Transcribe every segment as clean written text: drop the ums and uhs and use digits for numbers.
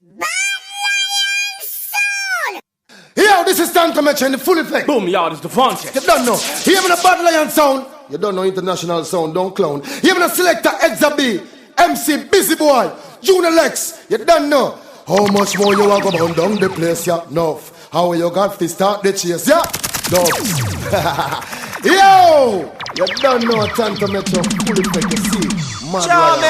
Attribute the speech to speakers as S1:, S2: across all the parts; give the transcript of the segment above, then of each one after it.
S1: Yo, this is Tanto Metro in the full effect.
S2: Boom, y'all, this is the Fonches.
S1: You don't know. Even a Bad Lion sound. You don't know international sound, don't clown. Even a selector Edza B, MC Busy Boy, Junior Lex. You don't know. How much more you want to go down the place, yeah? Enough. How you got to start the chase, yeah? Dubs. Yo! You don't know Tanto Metro full effect, you see. Mad Lion sound.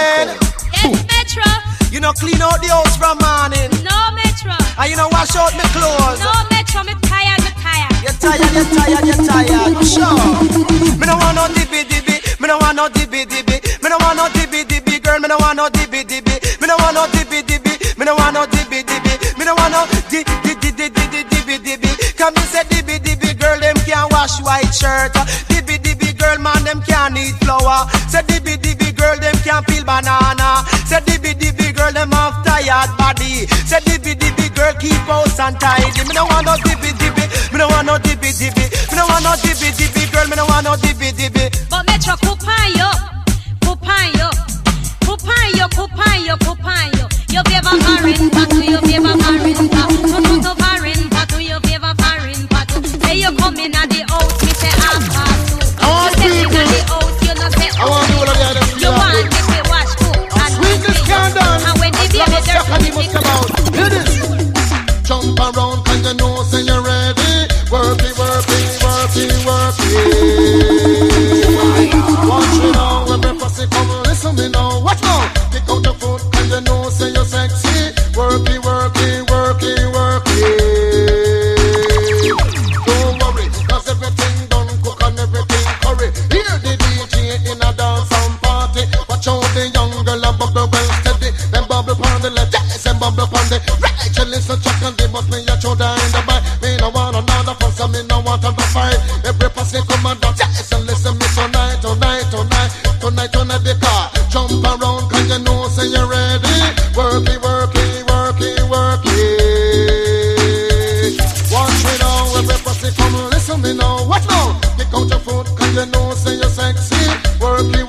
S3: Yes, Metro.
S4: You know clean out the house from morning.
S3: No, Metro.
S4: And you know wash out my clothes.
S3: No, Metro, me tired.
S4: You're tired. Sure. Me no want no dibby. Me no want no dibby. Me no want no dibby, girl. Me no want no dibby. Me no want no dibby. Me no want no dibby. Me no want no dibby. Come and say dibby, girl. Them can't wash white shirt. Dibby, girl, man, them can't eat flour. Say dibby, girl, them can't peel banana. Say dibby, girl, them have tired body. Say dibby, girl, keep house and tidy. Me no want no dibby. Me no want no dibby. Me no want no dibby, girl. Me no want no dibby.
S3: But Metro, Kupayo. Your favor foreign patu, your favor foreign patu. No foreign patu, your favor foreign patu. Say you come in at the house, me say I'm patu. You step in at the house, you not say you want me to wash cook and and when the baby dirty, me come out.
S1: Hear this. Jump around and you know say you're ready. Work it. Watch me now when me pussy come, listen me now. Watch now. Kick out the foot and you know say you're sexy. Work it. Don't worry, cause everything done cook and everything curry. Hear the DJ in a dance and party. Watch out the young girl and bubble well steady. Then bubble pon the left, yes, and bubble pon the right. You listen chuck and they must me a shoulder in the back. Me no want another fuss and me no want to fight. Every pussy come and dance, yes, and listen me tonight the car. Jump around cause you know say you're ready. Work it. Watch me now, every pussy come listen me now. Watch now, kick out your foot cause you know say you're sexy. Work it.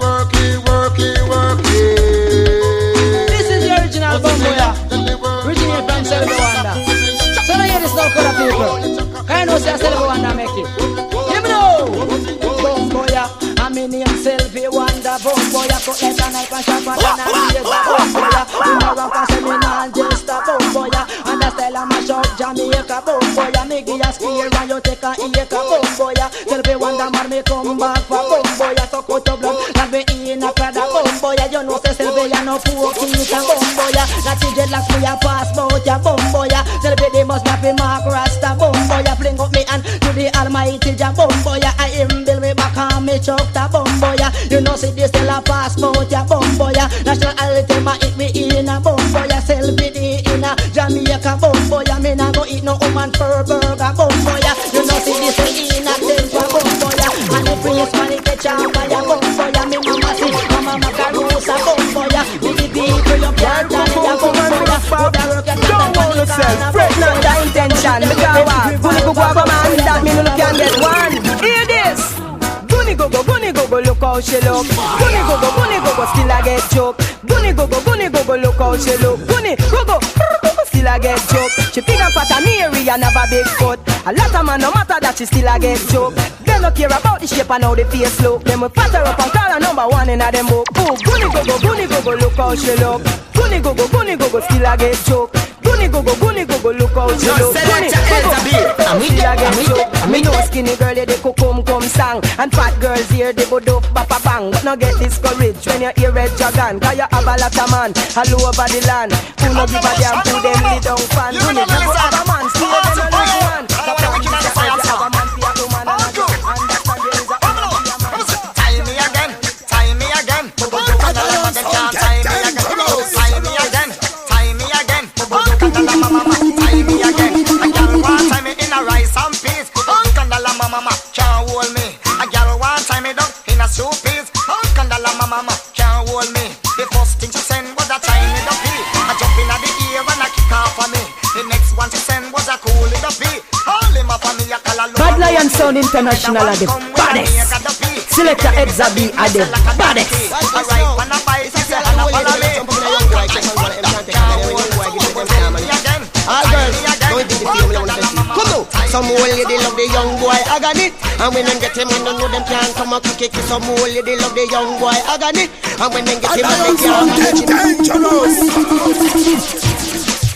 S5: This is the original Bumboya. Originate from Selva Wanda. So now hear this now, color people. Can you know say Selva Wanda make it? Hear me now. Bumboya, I'm in name Selva Wanda. Bumboya, cut like a knife and sharp and a razor. Bumboya, you know rock and say me not just a Bumboya. And the style of mash up Jamaica. Bumboya, me give a spear and you take a acre. Bumboya, Selva Wanda man me come back for Bumboya. So cut your blood, that me in a Prada. Bumboya, you know say Selva ya no poor king. Bumboya, that you dreadlocks me a passport ya. Bumboya, Selva they must not be Mark Rasta. Bumboya, fling up me hand to the Almighty Jah. Bumboya, I him build me back and me chuck ta. Bumboya, you know see this still a passport ya. Bumboya, national anthem a hit me in a Bumboya. Selva in a Jamaica. Bumboya, me nah go eat no woman for burger. Bumboya, you know see this in a temple. Bumboya, and the prince man it catch on fire. Bumboya, me mama see mama macarosa. Bumboya, with the people you can't tell ya. Bumboya,
S6: don't want yourself, fret not the intention. Me can't walk, guni go man, that me no can get one. Hear this. Guni go, look how she look. Guni go, still I get joke. Guni go, look how she look. Guni go, still I get joke. She pick up at an area and have a big foot. A lot of man, no matter that she still I get joke. They don't care about the shape and how the face look. Them will pat her up and call her number one in a them book. Oh, guni go, look how she look. Guni go, still I get joke. Guni go, look how she look. Guni go, still I get joke. Me know skinny girl, they go come sang. And fat girls here, they go do bapa bang. But no get discouraged when you hear Red Dragon. Cause you have a lot of man all over the land. Who no give a damn who them lay down fan. Who no go have a man, still them no lose one. The point is that you have a man, see a woman and a girl. Understand there is a
S4: Tie me again. Tie me again. A girl want tie me in a rice and peas. Uncandala mama can't hold me. A girl want tie me down in a soup piece. Uncandala mama can't hold me. The first thing she send was a tiny duppy. I jump in at the ear and I kick off of me. The next one she send was a cool duppy. All him up on me a call a
S6: Bad Lion Sound International are the baddest. Selector Edza B are the baddest.
S4: Alright, when I buy it, she say, and I follow me.
S6: All girls, don't think the female wanna see. Come on, some old lady love the young boy, I got it. And when them get him, when they know them can't come and kick it. Some old lady love the young boy, I got it. And when them get him, they can't manage him.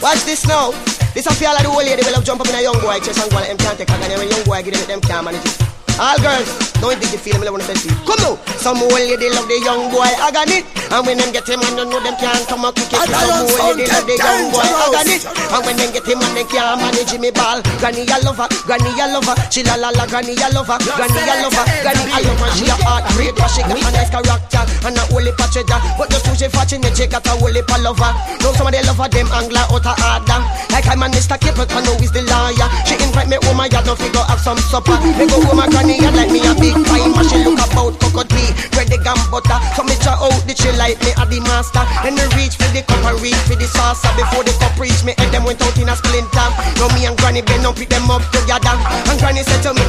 S6: Watch this now. This a feel like the old lady will have jump up in a young boy chest and go like them can't take a gun. And when young boy get them can't manage it. All girls, don't think the feeling, I wanna say. Come now, some old lady love the young boy, I got it. And when them get him, and they know them can't come and kick it. Some old lady love the young boy, I got it. And when them get him, and they can't manage me ball. Granny, I love her, Granny, I love her. She la la la, Granny, I love her, Granny, I love her, Granny, I love her. She a heart great, but she got a nice character and a holy patcheja. But just too she fortunate, she got a holy lover. Know some of they love her, them angler out of order. Like I'm a Mr. Capleton, know is the lawyer. She invite me home, I got no figure have some supper. Me go home, I granny, and like me a big pie, but she look about coconut tea, bread, egg and butter. So me try out the chill like me at the master. Then me reach for the cup and reach for the saucer. Before the cup reach me, and them went out in a splinter. Now me and granny bend up, pick them up together. And granny said to me,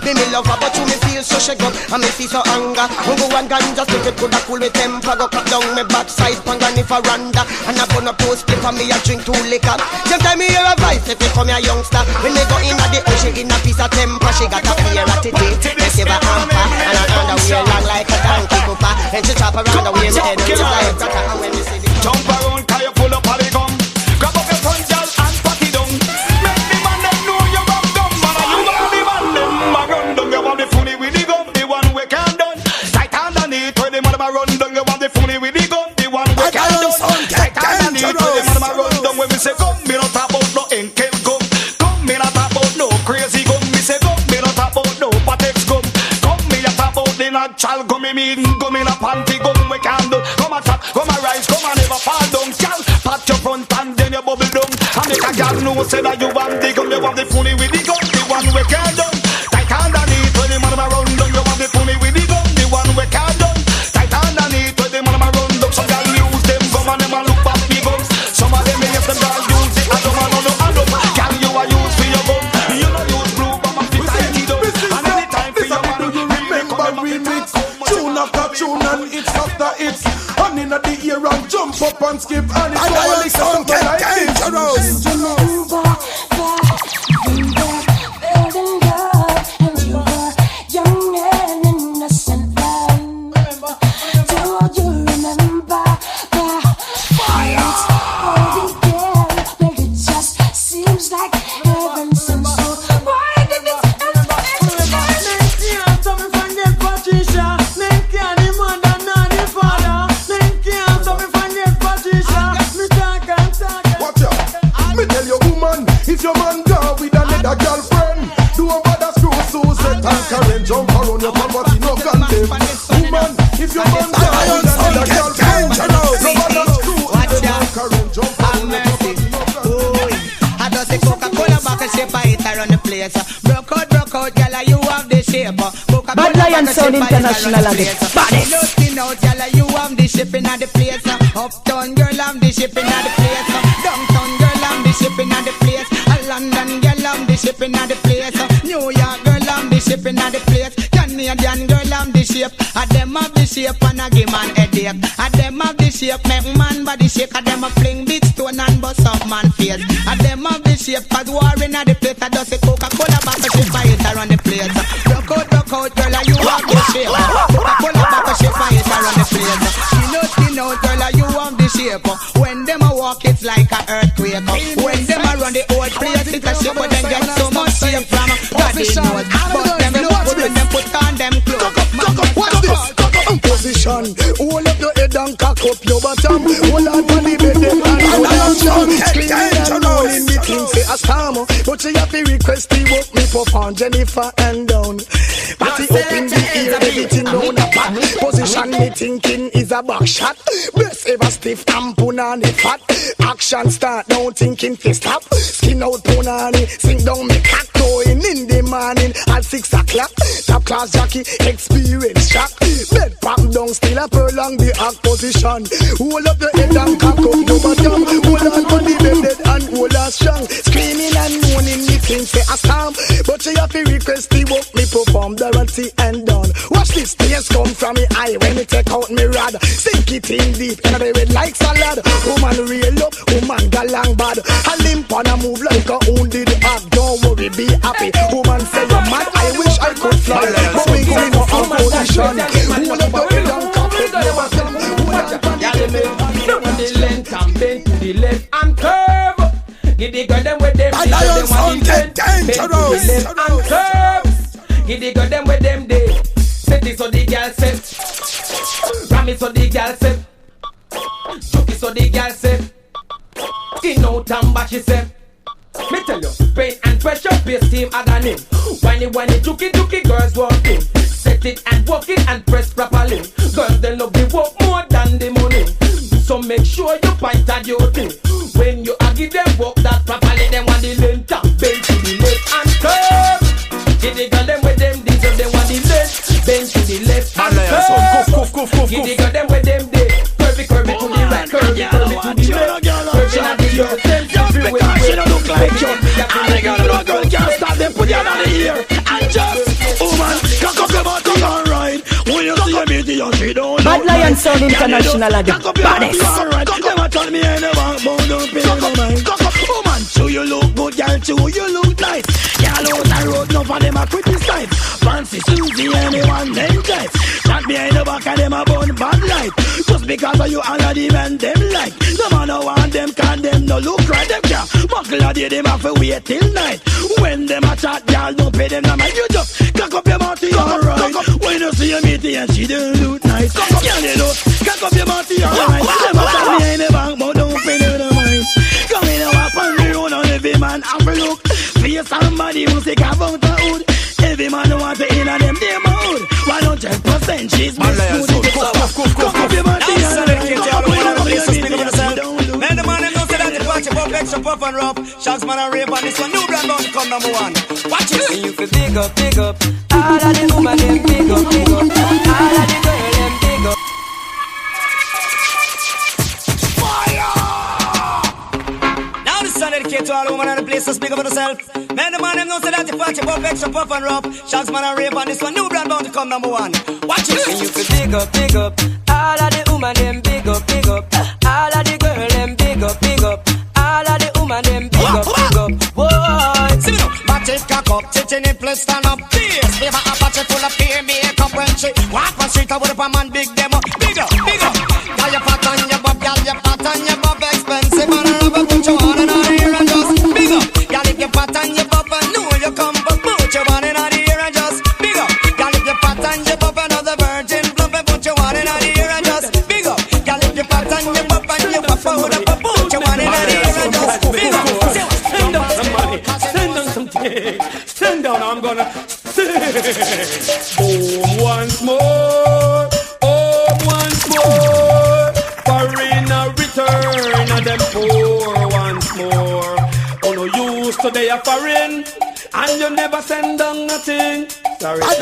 S6: be me love her, but you me feel so shake up, and me feel so anger. When go and ganja, if it coulda cool me temper, go cut down me backside, pan granny veranda. And I gonna post split for me, I drink 2 liquor. Sometimes me hear a voice, if it come a youngster. When they go in at the ocean, in a piece of temper, she got a clear attitude. They give her hamper, and I underwear long like a donkey cooper. And she chop around the way, me head and she like that. And when me see the
S2: jump around, cause you full up of the gum. Grab up your front, girl, and pack it down. Make the man them know you have gum. Man, you got the man them a run down. You want the funny with the gum, the one we can't done. Tight underneath, where the man a run down. You want the funny with the gum, the one we can't done. Tight underneath, where the man a run down. When we say gum, me not talk about no enkel gum. Gum, me not talk about no crazy gum. Me say gum, me not talk about no patex gum. Gum, me a talk about the natural gum. Me mean gum in a panty gum we can't do. Come a top, come a rise, come a never fall down. Girl, pat your front and then you bubble down. And make a girl know say that you want the gum. You want the funny with the gum, the one we can't done. Tight underneath where the man a run down. You want the funny with the gum, the one we can't done. Tight underneath where the man a run down. Some girl use them gum and them a look back the gums. Some of them yes them girl use it. I don't know. Girl you a use for your gum. You know use blue gum and fit tighty down. And anytime for your man,
S7: remix, tune after tune and it's after it's. And in the ear and jump up and skip and it's all like something like dangerous. If your man go with another girlfriend, do a bother screw Susan and Karen. Jump around your property, no condemn. Woman, if your man go with another girlfriend, do a bother screw Susan and Karen. Jump around your property, no condemn.
S8: I just say Coca-Cola back and shape it around the place. Broke out, girl, you have the shape.
S6: Bad Lion Sound International and the baddest.
S8: Looking out, girl, you have the shipping at the place. Uptown girl, I'm the shipping at the place. Downtown girl, I'm the shipping at the place. London girl, I'm the shipping at the place. New York girl, I'm the shipping at the place. Canadian girl, I'm the shape. I them have the shape and I give man headache. I them have the shape, make man body shake. I them a fling big stone and bust up man face. I them have the shape, cause war in the place. I just say Coca-Cola back and shape it around the place. Rock out, girl, you have the shape. Coca-Cola back and shape it around the place. Skin out, girl, you have the shape. When them a walk, it's like an earthquake. When them a run the old place, it's a ship, but then get so much shape from body knows. But them look good when them put on them clothes.
S7: What's this? Position, hold up your head and cock up your bottom. Hold on to the bed and hold on down. Screaming and rolling the thing, say a storm. But you have to request the work me perform Jennifer and down. Party up in the ear, everything down a back. Position me thinking is a back shot. Breast ever stiff and punani fat. Action start now thinking to stop. Skin out punani, sing down me cock. Going in the morning at 6 o'clock. Top class jockey, experience shock. Bed pop down, still a prolong the act position. Hold up the head and cock up no bottom. Hold on to the bed and hold on strong. Screaming and moaning, me think say a storm. But you have to request the work me perform, Dorothy and done. Watch this tears come from me eye when me take out me rod. Sink it in deep and I red like salad. Woman real up, woman galang bad. A limp up and I move like a wounded hog. Don't worry, be happy. Woman say you're mad, I wish I could fly. But we going up a position. Who let the head and cock up never come. Who let the
S9: length and bend to the left and curve. Give the girl them with them.
S7: I lion sound get dangerous.
S9: Bend to the left and curve. Give the girl them with them day. Set it so the girl set. Ram it so the girl set. Chuck it so the girl set. Skin out and bash it set. Me tell you, pain and pressure, bass team agony. Whiny, juky, girls walking. Set it and walk it and press properly. Girls they love the work more than the money. So make sure you point at your thing. When you give them work that properly, them want the length and bend to the left and curve. Give the girl them with them this, so they want the left, bend to the left and curve. Give the girl them with them this, curvy to the right, curvy to the left, curvy at the left.
S2: She don't look like you. And the girl can't stop them, put your hand in the ear and just, woman, cock up your butt, come on, right. When you see me, you see don't.
S6: Bad Lion Sound International are the baddest.
S2: Never tell me I never bow down, pay no mind. Woman, so you look good, girl, too, you look nice. Girl out the road, none of them a criticize. Fancy Susie, anyone them type. Stand behind the back of them a bun bad light. Just because of you all of them and them like. No man no want them, can them no look right. Them can't muckle a day, them have to wait till night. When them a chat, girl, don't pay them no mind. You just cock up your body, alright. When you see a meeting and she don't look nice. Girl, you know, cock up your body, alright. Never tell me I never bank, but don't pay them no mind. Come in and walk on the road and every man have a look. Fear somebody who say about the hood. Every man want to in and them name a hood. 100% she's my smoothie. Cock up your body, alright.
S4: Man, the man them know say that the watch above extra puff and rough. Shots man and rave on this one. New brand bound to come number one. Watch it. And you feel big up. All of the woman them big up. All of the girl them big up. Dedicate to all the women and the place to speak up for themselves. Man, the man them know say that the party above extra puff and rough. Shots man and rave on this one. New brand bound to come number one. Watch it. And you feel big up. All of the women them big up. All of the girl them big up. All of the women them big up. Whoa. See me now. Batch it cock up. Titty nipple stand up. Fierce. Never a batch it full of peer makeup when she walk on street. I would have a man big them up. Big up. Girl you fat on your bob. Girl you fat on your bob. Expensive and I love a put you on and on. Girl, if you're fat and you're pop and know you come, but put your one in the ear and just big up. Girl, if you're fat and you're pop another virgin plump and put your one in the ear and just big up. Girl, if you're fat and you're pop and you're pop out up, put your one in the ear and just big up.
S9: Send down some money, send down some things. Send down, I'm gonna sing. Home once more, foreigner return and them poor once more. So they are foreign, and you never send down nothing. Sorry, can't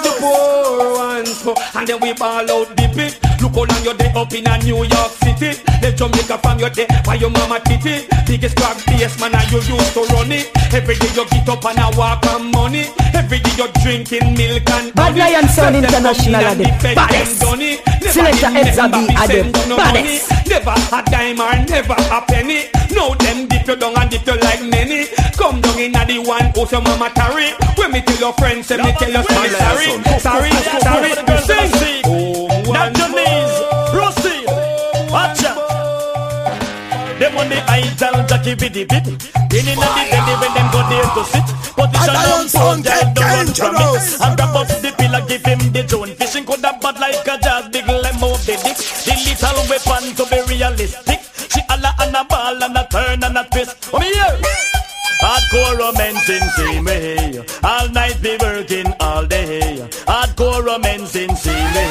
S9: you pour once more, and then we ball out the pit. Look how long you're there up in a New York City. Left Jamaica from your day by your mama titty. Biggest crack base man and you used to run it. Every day you get up and a walk on money. Every day you're drinking milk and
S6: Bad Lion Sound International are the baddest. Selector Edzabi are the baddest.
S9: Never a dime or never a penny. Now them dip you down and dip you like many. Come down in a the one who's your mama tarry. When me tell your friends, say me tell you sorry. Sing.
S2: Not your knees, proceed. Watch out. Them on the idol, Jackie Biddy Bip. In the belly when them go there to sit. Position on phone, don't run from it. And grab up the pillar, give him the drone. Fishing could have bad like a jazz, big lemo of the dick. The little weapon to be realistic. She alla and a ball and a turn and a twist. Come here. Hardcore romancing, see me. All night be working all day. Hardcore romancing, see me.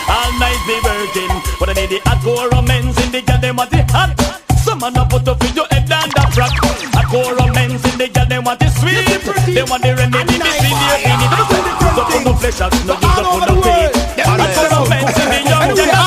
S2: All night be working. But I need the hardcore romancing, the girl them want the hot. Some man a put up with your head and the rock. Hardcore romancing, the girl them want the sweet. They want the remedy, the video, in it. So put no flesh out, no use up on the tape. Hardcore romancing, the young girl.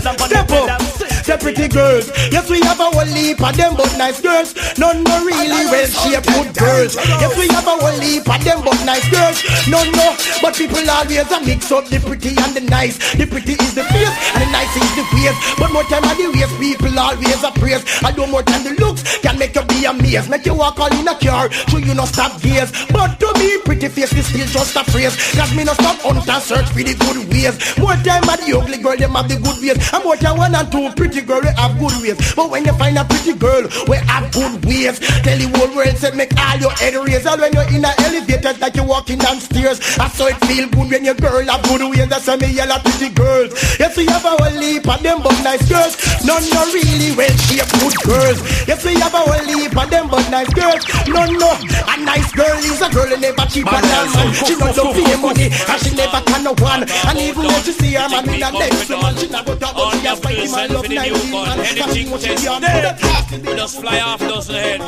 S9: Step up. The pretty
S4: girls. Yes, we have a whole heap of them but nice girls. None no really well shaped good girls. Yes, we have a whole heap of them but nice girls. None no, but people always a mix up the pretty and the nice. The pretty is the face and the nice is the face. But more time at the waist, people always a praise. I do more time the looks can make you be amazed. Make you walk all in a car, so you no stop gaze. But to me, pretty face is still just a phrase. Cause me no stop hunt and search for the good ways. More time at the ugly girl, them have the good ways. And more time 1 and 2 pretty girl, we have good ways. But when you find a pretty girl, we have good ways. Tell the whole world, say make all your head raise. And when you're in an elevator, like you're walking downstairs, I saw it feel good when your girl have good ways. That's why me yell at pretty girls. Yes, we have a whole heap of them but nice girls. None no really well shaped good girls. Yes, we have a whole heap of them but nice girls. None no, a nice girl is a girl who never cheap on her man. She not love for money and she never can no one. And even when she see her man in a next woman, she not go talk but she has fighting man love 19 man.
S2: Anything change dead, we just fly off dozen head.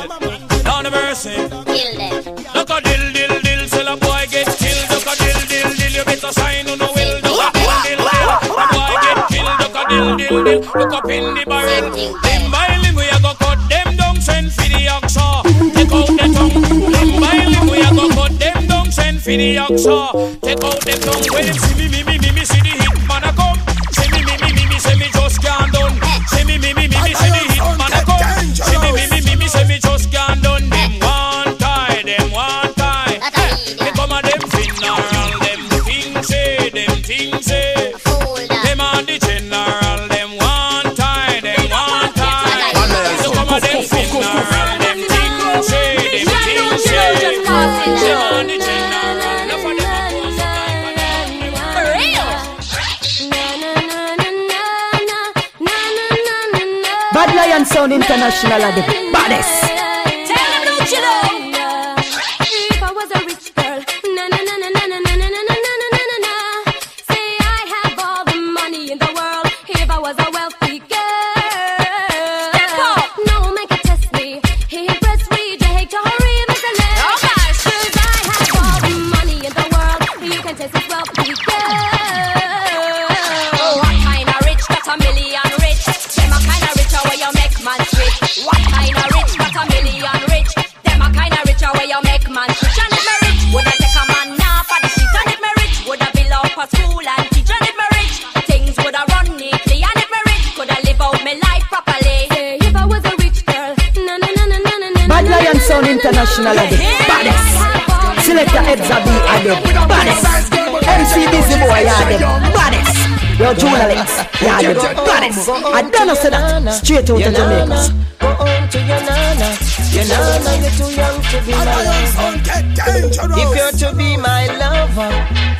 S2: Down the mercy,
S3: Kill them.
S2: look a dill dill dill, till a boy get killed. Look a dill dill dill, you better sign on the will. Look a dill dill dill, a boy get killed. Look a dill dill dill, look up in the barrel. Limb by limb we a go cut them down, send for the oxa. Take out the tongue. Limb by limb we a go cut them down, send for the oxa. Take out the tongue. When them see me see the hit man a come. See me say me just can't done. See me see the hit man a come. See me say me just can't done. Them one tie. They come a them funeral, them things say. Them on the general, them one tie. They come a them funeral, them things say. Them on the general, enough of them a pose like
S3: For real.
S6: Bad Lion Sound International are the baddest.
S3: Tell them don't you know. If I was a rich girl, na na na na na na na na na na na na na. Say I have all the money in the world. If I was a wealthy girl, step up. No man can test me. He impress me. They hate to hurry, Mr. Left. Oh gosh, 'cause I have all the money in the world. You can test this wealthy girl. What kind of rich? Got a million rich. Them a kind of rich where you make man switch. What kind of rich? Got a million rich. Them a kind of rich where you make man switch. And if me rich, woulda take a man now for the shit. And if me rich, woulda build up a school and teach. And if me rich, things woulda run neatly. And if me rich, coulda live out me life properly. Hey, if I was a rich girl, na na na na na na.
S6: Bad Lion Sound International are the baddest. Selector Edzabi are the baddest. MC Busy Boy are the baddest. Yo, journalists, you are the baddest. I don't say that. Straight out of Jamaica.
S10: Go home to your nana. Your nana, you're too young to be my lover. If you're to be my lover,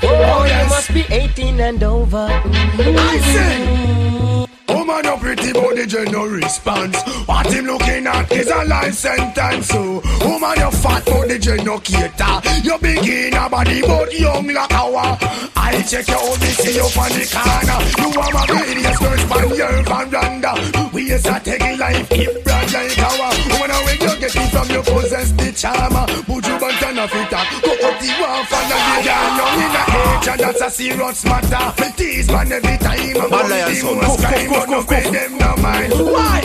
S10: oh, you must be 18 and over.
S7: I say, woman, no pretty body, no response. What him looking at is a life sentence. So, woman, you fat body, no cater. You big in a body, but young like our. I check your old see you on the corner. You are my baby, your skirts from your veranda. We is a taking life, keep brand like our. When I wake you get it from you possess the charmer. Put you back on a filter, go up the wall for the girl. Young in the age, and that's a serious matter. Tease man every time, I'm on the most crime. But no pay them no mind. Why?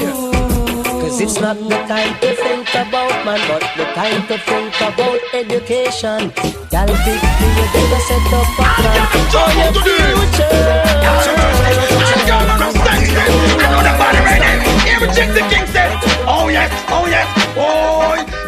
S10: Cause it's not the time to think about man, but the time to think about education. Y'all big me, you better set up a plan for your future.
S2: Everybody ready? Every chick the king said, oh yes, boy.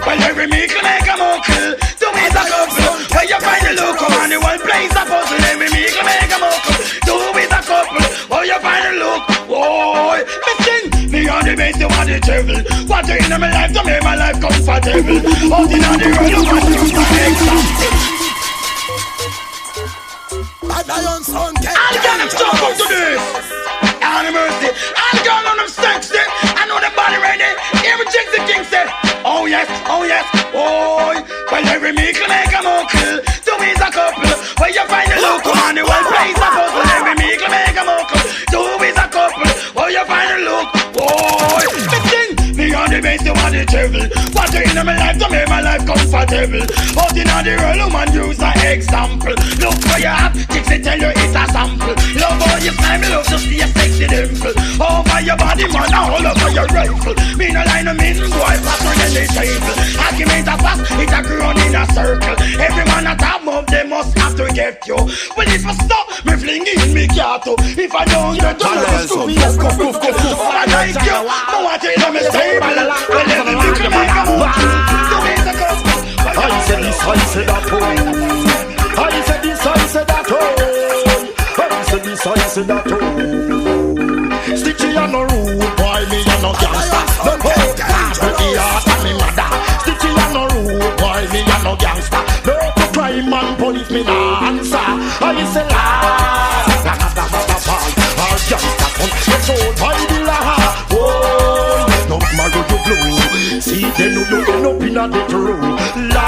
S2: Well, every meekle make a muckle. Do me a couple. Where you find the look, come on, the one place a puzzle. Every meekle make a muckle. Do me a couple. Where you find the look, boy. Listen, me on the base, you want the travel. What you in my life to make my life comfortable. Out in the road, you want to example.
S7: Bad Lion Sound,
S2: I'll get them stuck up to this. And mercy, I'll get on them sexy. I know the body ready. Every chick the king said, oh yes, boy. Well, every meekle make a muckle. Two is a couple. Where you find the look, come on, the one place a puzzle. Every meekle make a muckle. Two is a couple. Where you find the look, boy. Listen, me on the base, you want the travel. What you in my life to make my life comfortable. Out in the world, woman use an example. Look for your app, chicks they tell you it's a sample. Love all your time, love to see a sexy dimple. Over your body, man, all over your rifle. Me no line, me boy, pattern in the table. Argument a fast, it a grown in a circle. Every man at top of them must have to get you. Well, if I stop, me fling in me kato. If I don't get to know, I like you, I want you in my stable. Well, let me make you make a move. I said this, I said that, oh. I said this, I said that, oh. I said this, I said that, oh. Stitchy on the road, boy, me and no gangsta. No boy, pretty heart and me mother. Stitchy on the road, boy, me and no gangsta. No crime and police, me no answer. I say la, our gangsta son, it's all by the law. Oh, no matter you blue, see they know you end up in a death row. La,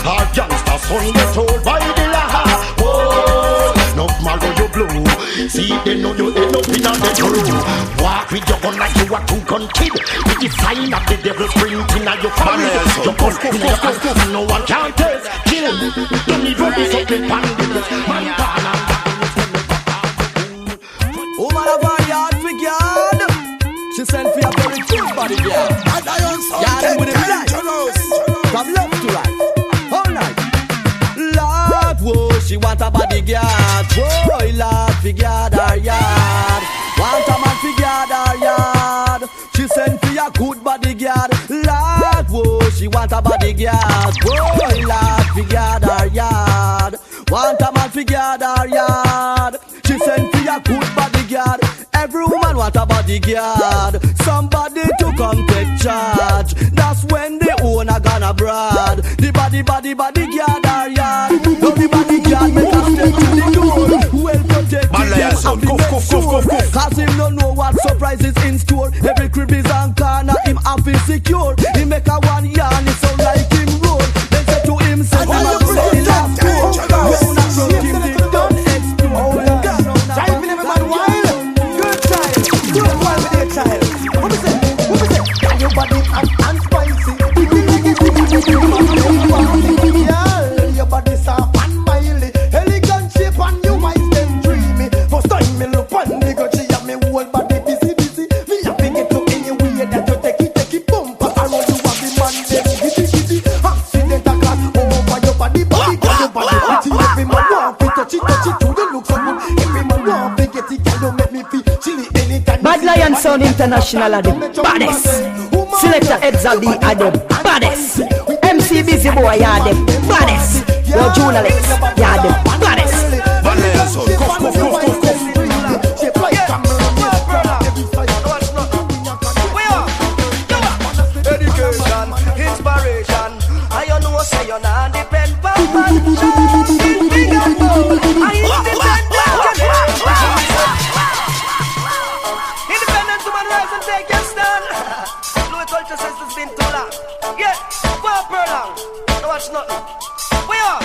S2: our gangsta son, get told by the law. Oh, no matter you blue, see they know you end up in a death row. Walk with your gun like you a two-gun kid. With the sign of the devil printing on your forehead. Your gun in your hand, no one can test. Kill, don't need to be something pandemic. Man,
S4: woman of our yard for God. She sent for a very cute body girl. Yard with a light. From left to right. All night. Lord, whoa, she want a body guard. Whoa, Lord, for God her yard. Want a man for God her yard. She sent for a good body guard. Lord, whoa, she want a body guard. Whoa, Lord, for God her yard. Want a man for God her yard. She sent for a good bodyguard. Every woman want a bodyguard. Somebody to come take charge. That's when the owner gonna brad. The bodyguard her yard. Now the bodyguard make a step to the door. Well protected them and be make sure. Cause him don't know what surprises in store. Every crib is on corner, him have to secure. He make a one yarn, it sound like him roll. Then say to himself, I'm a pretty last four. Round and round him they done explode. Child, me never man wild. Good child, good wild with your child. What we say? And your body and spicy. Your body soft and mild. Elegant shape and you might them dreamy. First time me look on the girl, she have me whole body busy. Me have to get to anywhere that you take it bumper around you have the man them giddy. Accident a class over your body, girl, your body pretty. Every man want to touch it to the look so good. Every man want to get it, girl, you make me feel chilly anytime.
S6: Bad Lion Sound International are the baddest. Selector Edzal are the baddest. MC Busy Boy are the baddest. Your journalists are the baddest.
S2: Bad Lion Sound,
S4: Education, inspiration. I don't know say you're not depend on just big and bold. I independent woman rise and take your stand. Louis culture says it's been too long. Yeah, well long. No watch nothing. We are.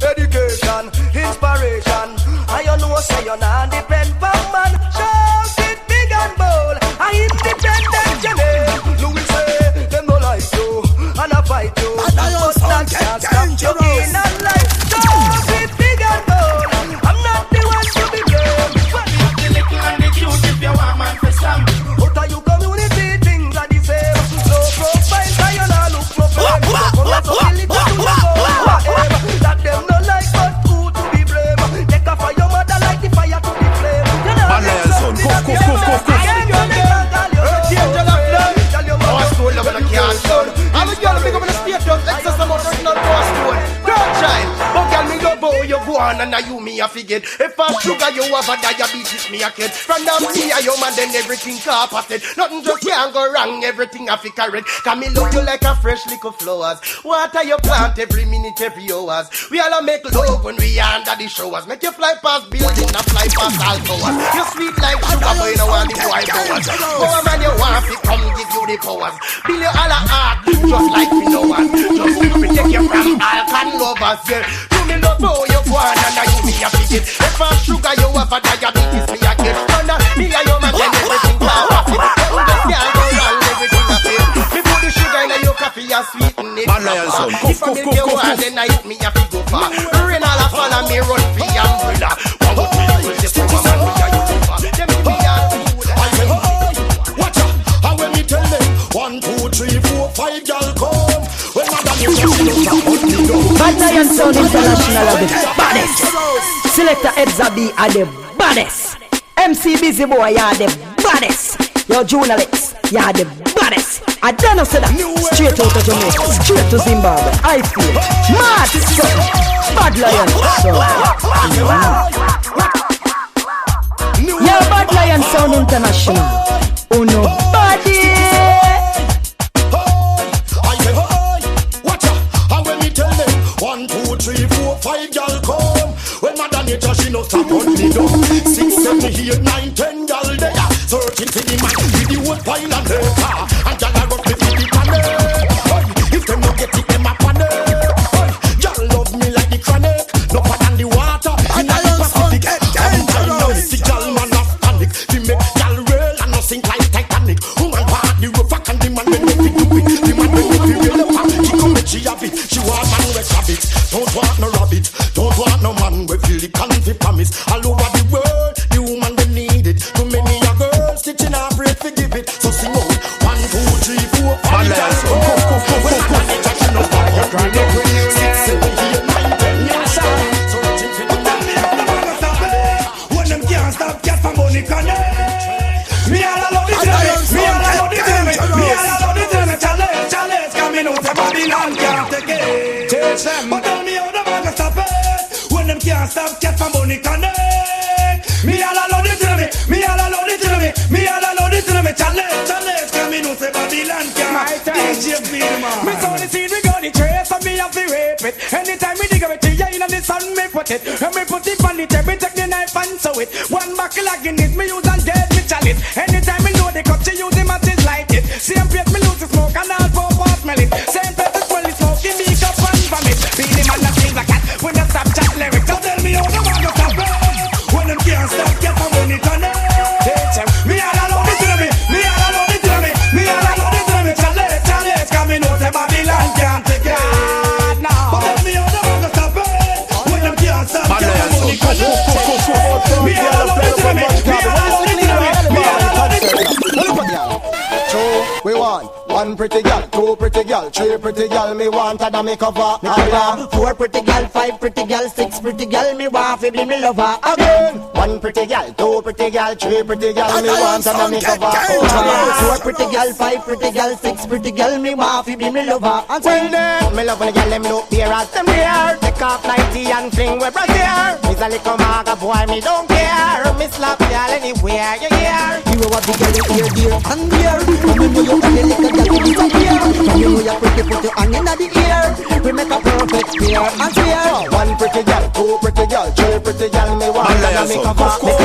S4: Education, inspiration. I don't know say you're not depend on man. Shout it big and bold. I independent Jamaican. Louis say them no like you and I fight you. But that can't stop you in a life. Shout it big and bold. I'm not the one to be blamed. But you have the little and the cute if you want man for some. Out of you community things are the same. No profile, so you not look profile. Responsibility to the whatever. That them no like but who to be blamed. Take off for your mother like the fire to the flame. You know that's something that you have. I'm a girl, big up in the state of excess of original boss stone. Girl child, but girl me love how you go on and now you me a forget. If I sugar you have a diabetes me a kid. From now me a your man then everything carpeted. Nothing just can't go wrong, everything I fi correct. Can me look you like a fresh little flowers. Water you plant every minute, every hours. We all make love when we under the showers. Make you fly past building and fly past all towers. You sweet like sugar but you don't want the boy powers. Oh man you want to come give you the powers. Bill you all a heart, just like me no one. Just protect you from all can lovers, yeah. You me love how you go on and now you me a forget. If I sugar you have a diabetes me a get. And me and your man then everything carpeted. Just can't go wrong, everything I feel. Me put the sugar a sweeten it.
S11: Bad Lion son.
S4: If I make you want the night, me have to go far. Rain all a fall and me run for your umbrella. One more time, we'll just come and we are you over. Them give me all food.
S7: Watch out, and when me tell them 1, 2, 3, 4, 5 y'all come. When I done you
S6: Bad Lion Sound International are the baddest. Selector Edza B are the baddest. MC Busy Boy, you are the baddest. Your journalists, you are the baddest. I don't know say that. Straight out of Jamaica, straight to Zimbabwe. I feel mad. So, Bad Lion Sound. You're Bad Lion Sound International. Oh no, body.
S7: Watch out, and when me tell them 1, 2, 3, 4, 5 y'all come. When my nature she no stop on me down. 6, 7, 8, 9, 10 y'all there. Searching for the man with the wood pile and the car. And y'all a rock me for the panic. If them no get it, them a panic. Y'all love me like the chronic. No more than the water in the Pacific. I'm dangerous. The y'all man of panic. We make y'all roll and no sink like Titanic. Woman part the rough and the man when they fit to it. The man when they feel real up. She come with she have it. She want man with rabbit. Don't want no rabbit. Don't want no man with feel the can't promise. All over the world, the woman they need it. Too many a girls stitching her breath to give it. So sing out 1, 2, 3, 4, 5.
S2: When them can't stop, get from money connect. Me all alone the journey. Me all alone the journey. Me all alone the journey. Challenge, coming out of Babylon can't take it. Teach them, but tell me how the man can stop it. When them can't stop, get from money connect. Me all alone the journey. Me all alone the journey. Me all alone the journey. Challenge, coming out of Babylon can't. DJ Vilma. Me saw the scene, we got the trace, and me have to rape it. Anytime we dig a bit, in the sun, me put it. And me put it on the table, take the knife and sew it. One buckle again it, me use and dead me chalice. Anytime me know the cut, she use the matches light it. Same place me lose the smoke and all for what smell it. Same place the smell the smoke, give me cup and vomit. Be the man that sings like cat when you stop chat lyrics. So tell me how the man got stop it. When them can't stop, get some money connect. Me all alone the journey. Me all alone the journey. Me all alone the journey. Challenge, coming out of Babylon can't take it. But tell me how the man got stop it. When them can't stop, get some money connect. Me all alone the journey. Me all alone the journey. Me all alone the journey.
S4: We want 1 pretty girl, 2 pretty girl, 3 pretty girl. Me want her to make over. 4 pretty girl, 5 pretty girl, 6 pretty girl. Me want to be me lover again. 1 pretty girl, 2 pretty girl, 3 pretty girl. Me want her to make over. 4 pretty girl, 5 pretty girl, 6 pretty girl. Me want to be me lover. And when them, me love when the girl them look here as them here. Take off 90 and fling with brassiere. Miss a little maga boy, me don't care. Me slap y'all anywhere you hear. You know what the girl is here, dear and dear. Come know you got the little girl in the ear. Come know you pretty, put your hand in the ear. We make a perfect pair and pair. 1 pretty girl, 2 pretty girl, 3 pretty girl. Me want to make a back. 4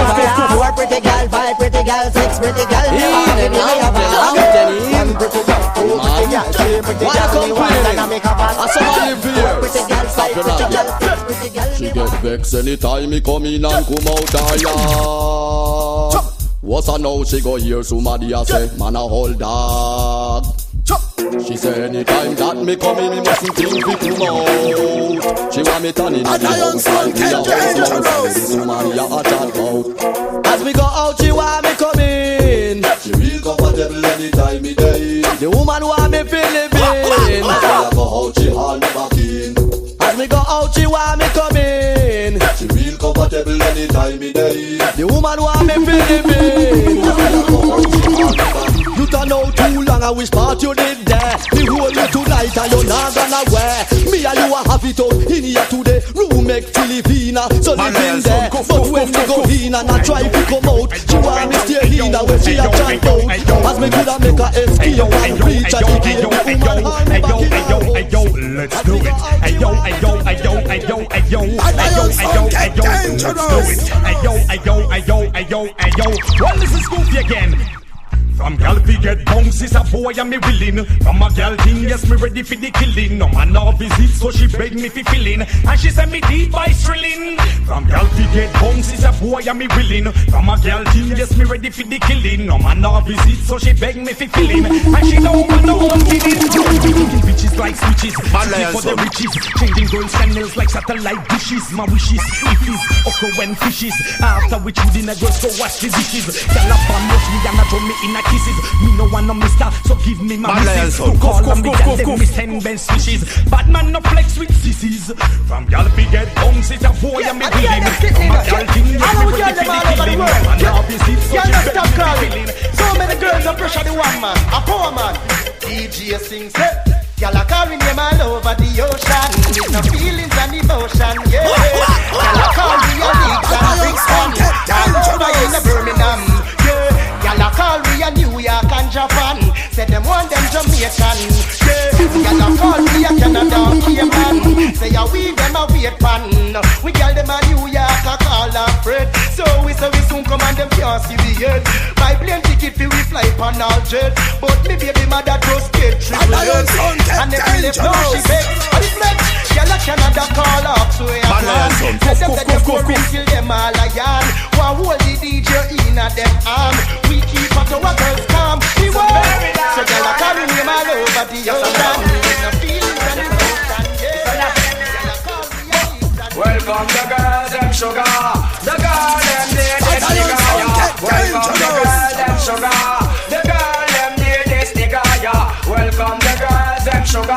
S4: pretty girl, 5 pretty girl, 6 pretty girl. Me want to make a back. 1 pretty girl, 2 pretty girl, 3 pretty girl. Me want to make a back. 4 pretty girl, 5 pretty girl, 6 pretty girl.
S12: She get vexed anytime me come in and come out her yard. What's a now she go hear somebody a say, man a hold dog. She say anytime that me come in, me mustn't think we come out. She want me turning at the house like me a house. Somebody a chat out. As we go out, she want me come in. She real comfortable anytime me day. The woman want me feeling pain. As I go out, she hand me back in. As me go out, she want me come in. She real comfortable anytime me day. The woman want me feeling pain. As I go out, she hand me back in. You turn out too long and which part you did there. Me hold you tonight and you're not gonna wear. Me and you a have it out in here today. Room make Filipina, so live in there. But when me go in and I try to come out, she want me stay in and when she a chant out. As me coulda make her escape and reach a decay.
S2: Ayo, let's do it. Ayo, let's do it. Ayo. Well, this is Goofy again. From gal fi get bounce is a boy and me willing. From a gal thing, yes me ready for the killing. No man no visit, so she beg me fi fill in. And she send me deep by thrilling. From gal fi get bounce is a boy and me willing. From a gal thing, yes me ready for the killing. No man no visit, so she beg me fi fill in. And she don't want no one feeling. Bitches like switches, for the riches. Changing girls' channels like satellite dishes. My wishes, if is occur when fishes. After which you dinner girls go wash the dishes. Gal up and watch me and I throw me in a kisses. Me no one no mister, so give me my missus. To call on me gal them miss 10 best fishes. Bad man no flex with sissies. From gal fi get bounce it a boy and me willing. From a gal thing you me ready for the killing. And now visit so she beg me fi filling.
S4: So many girls are pressure the one man, a poor man. DJ sings it. Y'all are calling them all over the ocean with no feelings and emotion, yeah. Y'all are calling your leagues and Brixton all over in the Birmingham, yeah. Y'all are calling your New York and Japan. Say them want them Jamaican, yeah. Y'all are calling your Canada and Cayman. Say ya we them a wait pan. We call them a New York a call a Fred. So we soon come and them can't see we yet. My plane ticket fi we fly pan all jet. But me baby mother just get triple head. And if you live now she beg I reflect, y'all a Canada call up to a man. Let them kill them all again. One hold the DJ in a them arm. We keep up the girls calm. We want so y'all a carry them all over the ocean. No feelings and emotion, yeah.
S9: Welcome the girls them sugar. The girl them need this nigga, yeah. Welcome the girls them sugar. The girl them need this nigga, yeah. Welcome the girls them sugar.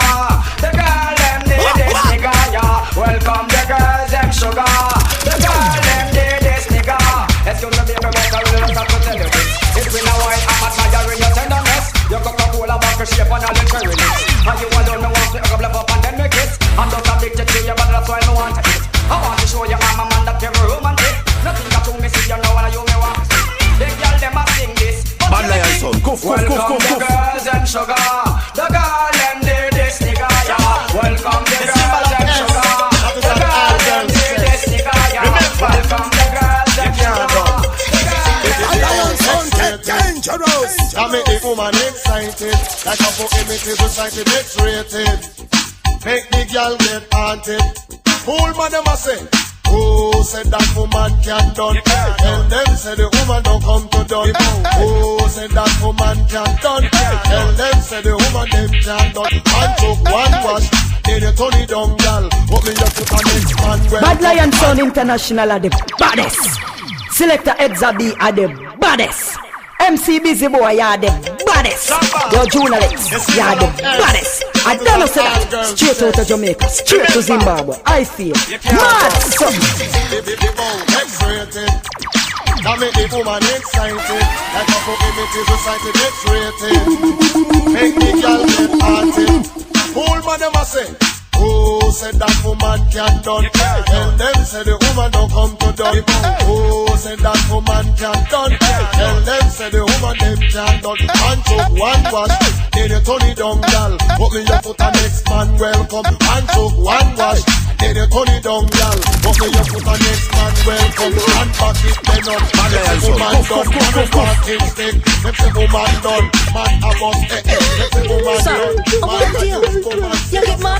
S9: The girl them need this nigga, yeah. Welcome the girls them sugar. The girl them need this nigga. Excuse me, baby, but I really have to tell you this. It's been a while, I'm admiring your tenderness. Your Coca-Cola vodka shape and all the cherryness. And you alone me want to hook up and then me kiss. I'm just addicted to you, but that's why I want to eat. I want to show you I'm a man that you're romantic. Nothing that you me see, you know, and you me want to see. The girl them a sing this.
S11: Bad lion son,
S9: welcome the girls and sugar. The girl them need this nigga, yeah. Welcome the girls and sugar. The girl them need this nigga, yeah. Welcome the girls and sugar.
S11: Bad lion son, get dangerous.
S1: I make the woman excited, like a for images society X-rated. Make the girl get haunted. Fool man them a say, who said that woman can done? Tell them say the woman don't come to done. Who said that woman can done? Tell them say the woman them can done. And took one wash, then you turn it down, girl. What me you put on next man?
S6: Bad Lion Sound International are the baddest. Selector Edza B are the baddest. MC Busy Boy are the baddest. Your journalists are the baddest. I don't know say that. Straight out of Jamaica, straight to Zimbabwe. I feel mad son.
S1: Now make the woman excited, like a for images society X-rated. Make the girl get haunted. Fool man them a say, who said that woman can done? Tell them say the woman don't come to done. Who said that woman can done? Tell them say the woman them can done. And took one wash, then you turn it down, girl. Put me you put a next man welcome. And took one wash, then you turn it down, girl. Put me you put a next man welcome. And back it then up. If the woman done, man is walking stick. If the woman done, man a bust. If the woman done, man a just woman.
S6: You get mad?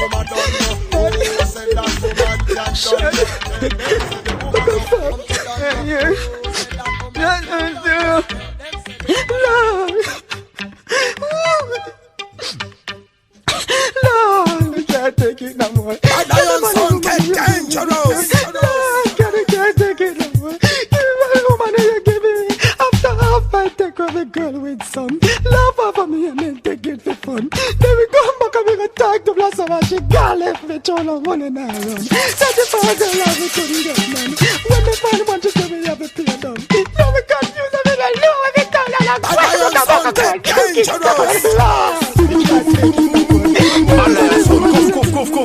S7: Lord, we can't take it no more.
S11: Bad lion son, get dangerous.
S7: Lord, can't take it no more. Give me my woman and you give me. After half I take off the girl with some. Love over me and then take it for fun. Then we come back and we go talk to Blossom and she got left me all the money now run. 35 girl love we couldn't get none. When they find one to say we have to pay them. Now we confuse them and I know every time that I'm
S11: Bad lion son, get dangerous. Bad lion son,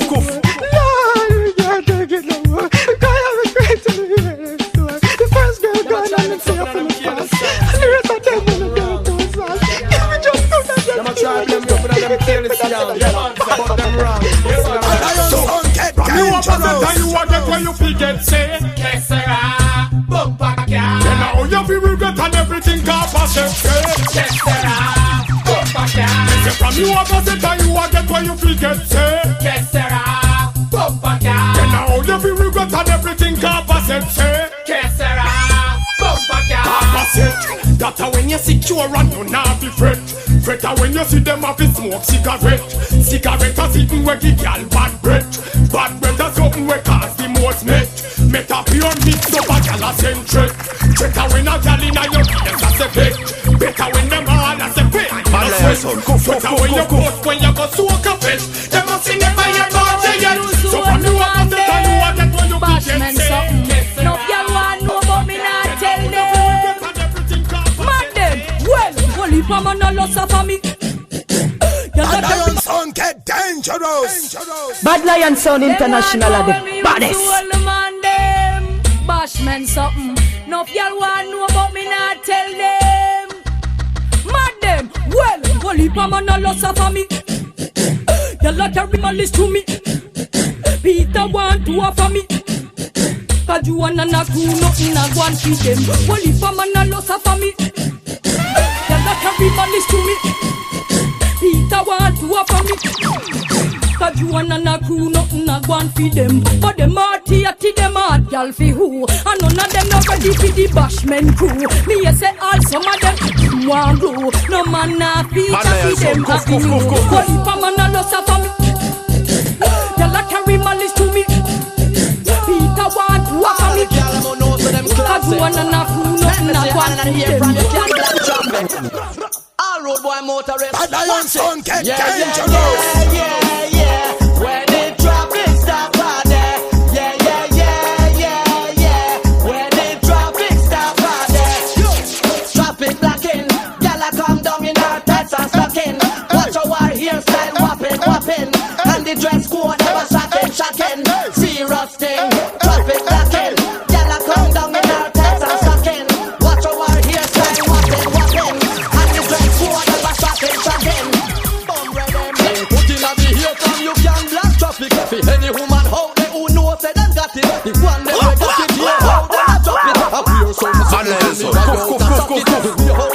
S11: cuff.
S7: Lord, we can't take it no more. God, I'm afraid to leave it. The first girl gone and it's here from the past. And the rest of them will go to his house. If we just do that,
S4: I'm gonna try them up and I'm careless down. But them wrong.
S11: Bad lion son, get dangerous.
S2: You want to where you forget say, yes sir, bump back, yeah. Then now you feel regret and everything got passed.
S9: Yes, sir. Bumper car.
S2: From you a get and you a get what you feel get say.
S9: Yes, sir. Bumper car.
S2: Then now you feel regret and everything Papa say.
S9: Yes, sir. Bumper car.
S2: Papa said that when you secure and you not be fret. Fret when you see them have to smoke cigarette. Cigarette a sitting where the girl bad breath. Bad breath a something where cause the most met. Met a pure mix up a gal a centric. Better when a gal in a your ears a say bet. Better when them all a say bet. Better when you post when you go soak a fish. Them must see never your body yet. So from you a go set and you a get what you can say.
S3: No girl want know but me not tell them. Mad them. Well, only for man no loss for me.
S11: Bad Lion Sound get dangerous.
S6: Bad Lion Sound International are the baddest.
S3: Bashman something. No y'all want know but me not tell them. Mad them. Well, only for man no loss for me. Y'all carry my list to me. Peter want to offer me. Cause you wanna not do nothing and go and feed them. Only for man no loss for me. Y'all carry my list to me. Peter want to offer me. Cause you wanna not crew nothing and go and feed them. But them hearty them hard y'all fi who. And none of them not ready for the bashman crew. Me a say all some of them want glue. No man not feed them happy you. Only for man a loss for me. Y'all a carry malice to me. Peter want to offer me. Cause you wanna not crew nothing and go and feed them.
S10: All road boy motorists.
S11: Bad Lion Sound get dangerous.
S10: Yeah. Where the traffic stop out there. Yeah. Where the traffic stop out there. Traffic blocking. Gyal come down in her tights and stocking. Watch our hairstyle whopping. And the dress code ever shocking. Serious thing. Traffic blocking. Gyal come down in her tights and stocking. Watch our hairstyle whopping. And the dress code ever shocking. Put in the ear from you can block traffic. For any woman out there who knows that them got it. The one that we got it here, how they a drop it. I feel so much. How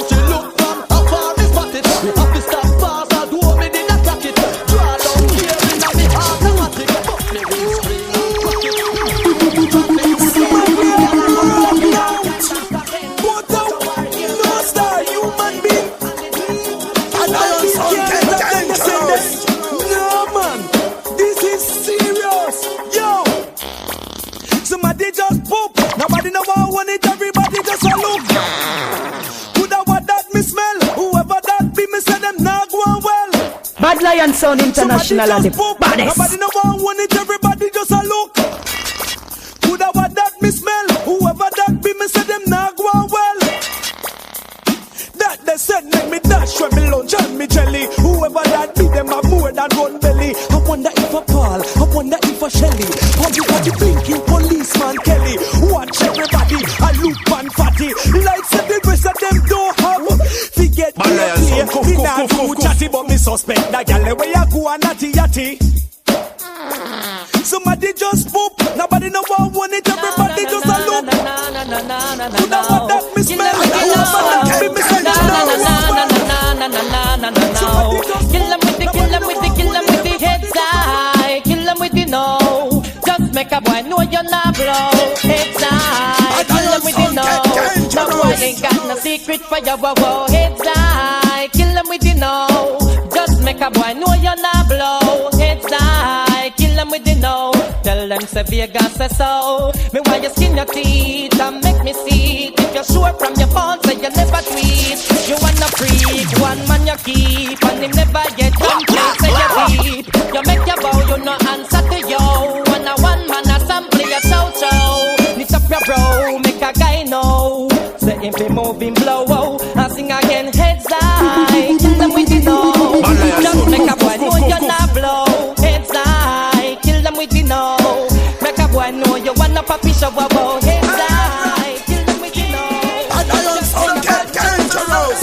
S10: she look from how far is spotted. We have to stop fast and do me did not crack it. Draw down here in the heart automatic. But me windscreen and crack it.
S11: But no star human being. Bad Lion Sound get dangerous.
S4: No man, this is serious. Yo, somebody just poop. Nobody know want it. Everybody just a look. Coulda what that me smell. Whoever that be, me say them not going well.
S6: Bad Lion Sound International are the baddest.
S4: Nobody know want it. Everybody just a look. Coulda what that me smell. Whoever that be, me say them not going well. That they said make me dash when me lunch and me jelly. Whoever that be, them have more than one belly. I wonder if a Paul, I wonder if a Shelly. How you got the blinking policeman Kelly? Watch everybody, I look man fatty. Like said the rest of them don't have. Forget me me not too chatty, but me suspect that gal where you go and natty yatty. Somebody just poop. Nobody know want it. Everybody just a look. Coulda what that me smell. Whoever that be, me say them
S10: Kill 'em with the heads high. Kill 'em with the no. Just make a boy know you're not blow. Heads high. Kill 'em with the no. No boy ain't got no secret for your wow. Heads high. Kill 'em with the no. Just make a boy know you're not blow. Heads high. Kill 'em with the no. Tell them say Vegas say so. Me why you skin your teeth and make me see it. If you're sure from your phone say you never tweet. You wanna freak, one man you keep, and him never get done play say you beat. You make your bow, you no answer to yo. One man a sample your chow. Lift up your bro, make a guy know. Say him be moving blow, and sing again heads high. Kill them with the no. Just make a boy know you're not blow. Heads high, kill them with the no. Make a boy know you wanna papi show wow. Heads high, kill them with the no.
S11: Bad Lion Sound get dangerous.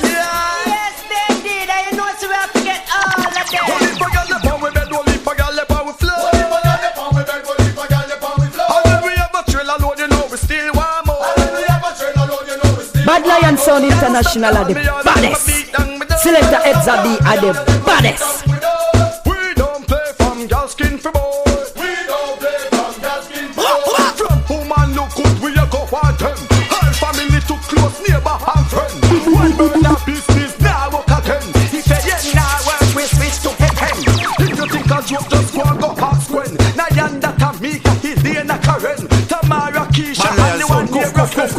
S10: Yes, they did. I know so we have to get all of them.
S2: Only for gal up on we bed, only for gal up on we floor. Only for gal up on we bed, only for gal up on we floor. And when we have a trailer load, you know we still want more. And when we have a trailer load, you know we still want more.
S6: Bad Lion Sound International are the baddest. Selector Edza B are the baddest.
S2: We don't play from girl skin for boy. We don't play from girl skin for boy. From woman look good, we a go for them. Her family too close, neighbor and friend. One burn a business, now work again. He said, yeah, now work, we switch to pen. If you think a joke, just go and go ask when. Nayanda, Tamika, Helena, Karen, Tamara, Keisha, and the one here of friends.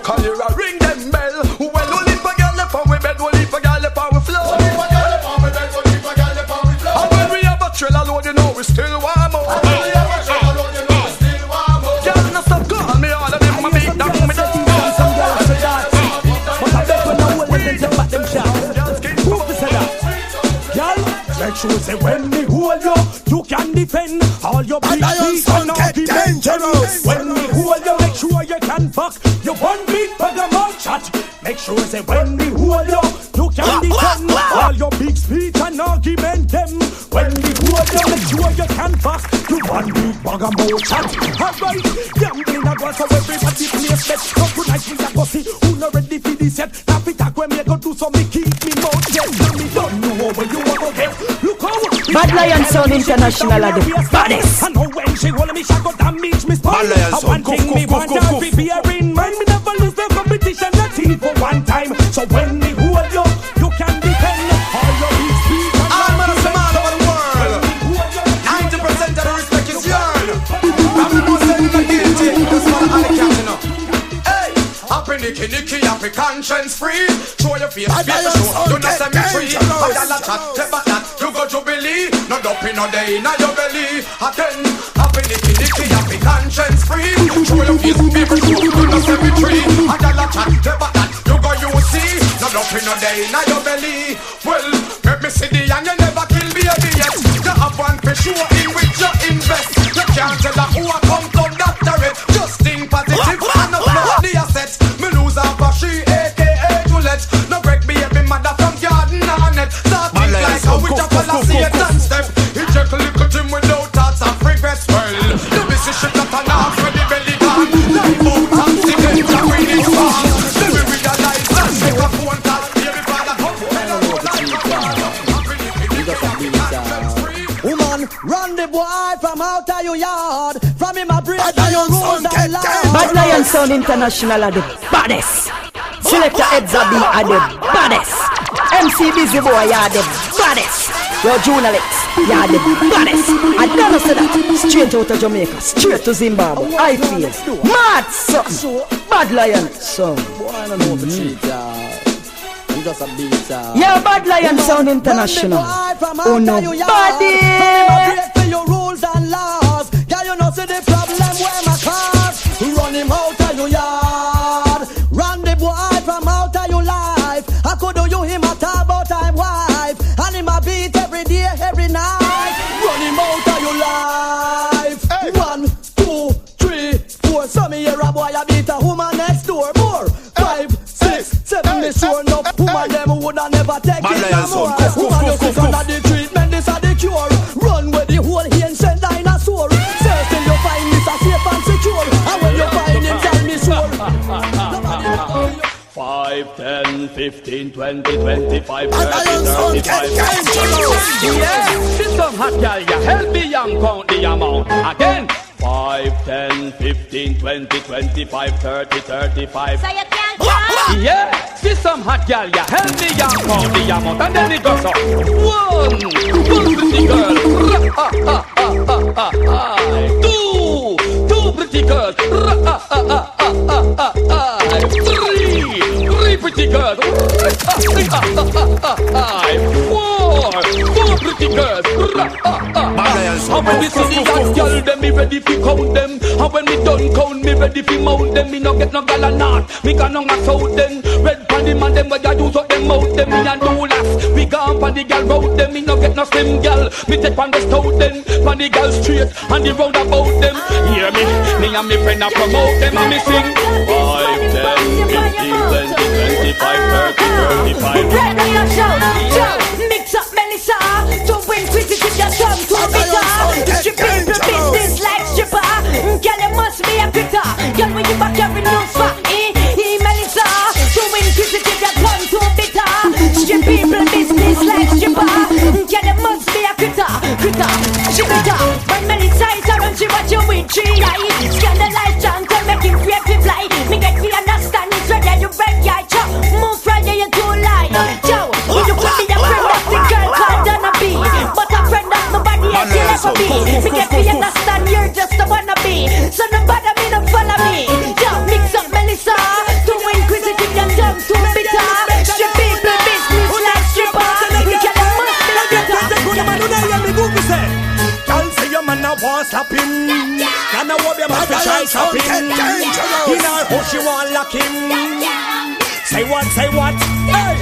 S2: Kalira, ring them bell. Well, only for girl left on we bed, only for girl left on we floor. And when we have a trailer load, you know we still warm up. Girl, no stop call me all of them, my beat down me down. Make sure say when me hold you, you can defend all your big feet and argument. When me hold you, make sure you can fuck your one beat for the mouth shot. Make sure say when me hold you, you can defend all your big speech and argument them. When me hold you, make sure you can fuck your one beat for the mouth shot. Alright, gambling a go so everybody play bet. So tonight we a go see who not ready for this yet. Now we talk when me go do some me keep me mouth shut. Now me don't know where you want to get.
S6: Bad Lion Sound International are the baddest.
S2: I know when she hold me, she go damage me spine. I want thing me want her to be a in mind. Me never lose the competition, not even for one time. So when me hold you, you can defend all your big speed. I'm a man over the world. 90% of the respect is yours. I'm the most guilty. This one I can't know. Hey, happy Nicky, happy conscience free. Show your face, show. Do not cemetery. I got a chat, about that. You go Jubilee, no dopey, no day in your belly. Again, happy Nicky, happy conscience free. Show your face, people show. Do not cemetery. I got a chat, about that. You go UC, no dopey, no day in your belly. Well, let me see the young, you never kill baby yet. You have one for sure in which you invest. You can't tell her who I come doctorate. Just think positive and not know the assets. Me lose half a she, aka Juliet. No break baby mother from garden and net. Starting like how we just all see it and step. He check a little Jim without thoughts of regrets. Well, the busy shit that an half when the belly gone. Life out and see them to win it fast. Then we realize that make a phone call. Baby father come home and roll like a
S11: woman, run the boy from out of your yard. From him a break down your rules and laws.
S6: Bad Lion Sound International are the baddest. Selector Edza B are the baddest. MC Busy Boy are the baddest. Your journalists, you are the baddest. I never said that. Straight out of Jamaica, straight to Zimbabwe. I feel mad something. Bad Lion Sound.
S12: Just a beat,
S6: yeah, Bad Lion Sound International. Oh no, body.
S11: For your rules and laws. Can you not see the problem where my cause? Run him out of your yard. Run the boy from out of your life. I could do you him a talk about time wife. And him a beat every day, every night. Run him out of your life. Hey. 1, 2, 3, 4. Some hear a boy a beat a woman next door. More. 5, 6, 7. Me sure enough. Woman them woulda never take it no more. Woman you sick under the treatment, this a the cure. Run with the whole ancient dinosaur. Search till you find this a safe and secure. And when you find him, tell me sure.
S2: 5, 10, 15, 20, 25, 30, 35. Yeah, this some hot girl, you help me young count the amount. Again, 5, 10, 15, 20, 25, 30, 35.
S3: So you can't count?
S2: Yeah, this some hot girl, you help me young count the amount. And then it goes up. 1 pretty girl. 2 pretty girls. 3 pretty girls. 4 pretty girls. And when we see the young girl, them me ready fi count them. And when me done count, me ready fi mount them. Me no get no gal a knot, me can no max out them. Red pan the man them where you use up them out them. Me and do last, we gone pan the gal round them. Me no get no slim gal, me take pan the stout them. Pan the gal straight and the round about them. Hear me and me friend a promote them. And me sing 5, 10, 15, 20, 25, 30, 35.
S3: Red Lion Show, mix up Melissa. To win pretty to your tongue to a bitter. Stripping the business like stripper. Girl, you must be a quitter. Girl, when you back every news for Melissa. To win pretty to your
S13: want stop him. Can I hope your man to try stop him? In her house she want lock him. Say what, say what? Hey,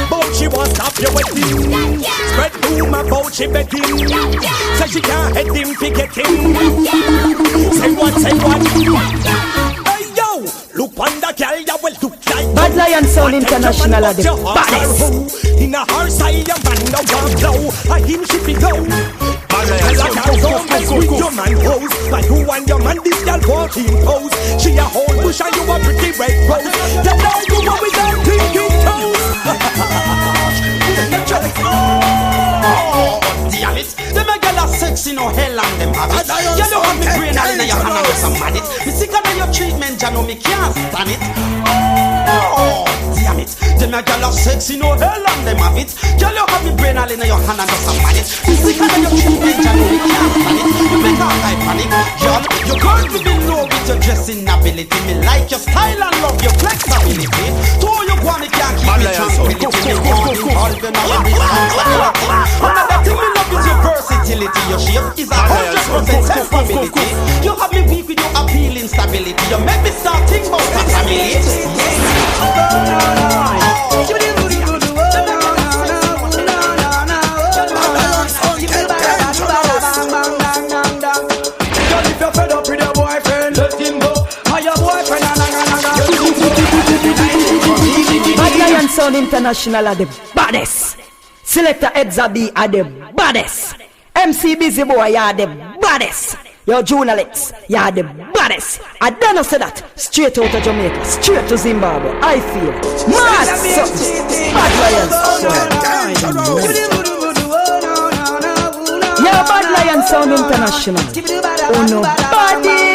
S13: but she want stop your wedding. Spread rumor about she begging. Say she can't head him, forget him. Say what, say what? Hey yo, look on the girl, ya will look like
S6: Bad Lion Sound International are the baddest.
S13: In a her side, a man no want blow. A him she be go. Bad Lion Sound, go with your man pose. But you and your man, this girl walking pose. She a whole bush and you a pretty red rose. You know you go with her pinky toes.
S14: Damn it, them a girl are sexy, no hell and them have it. You don't have me brain all in your hand and some man it. Me sick of your treatment, you know me can't stand it. Oh, damn it, them a girl are sexy, no hell and them have it. You don't have me brain all in your hand and some man it. Me sick of your treatment, you know me can't stand it. You make all I panic, girl. You can't be below with your dressing ability. Me like your style and love your flexibility. To you go me can't keep me tranquility. Me want involved in all of this. Another thing me love is your versatility. Your shape is 100% self-ability. You have me weak with your appealing stability. You make me start thinking about my family.
S13: Girl, if you're fed up with your boyfriend, let him go. Or your boyfriend,
S6: Bad Lion Sound International are the baddest. Selector Edza B are the baddest. MC Busy Boy are the baddest. Your journalists, you are the baddest. I don't know say that. Straight out of Jamaica, straight to Zimbabwe. I feel mad. Bad Lion Sound. Yeah, Bad Lion Sound International. Oh no, body.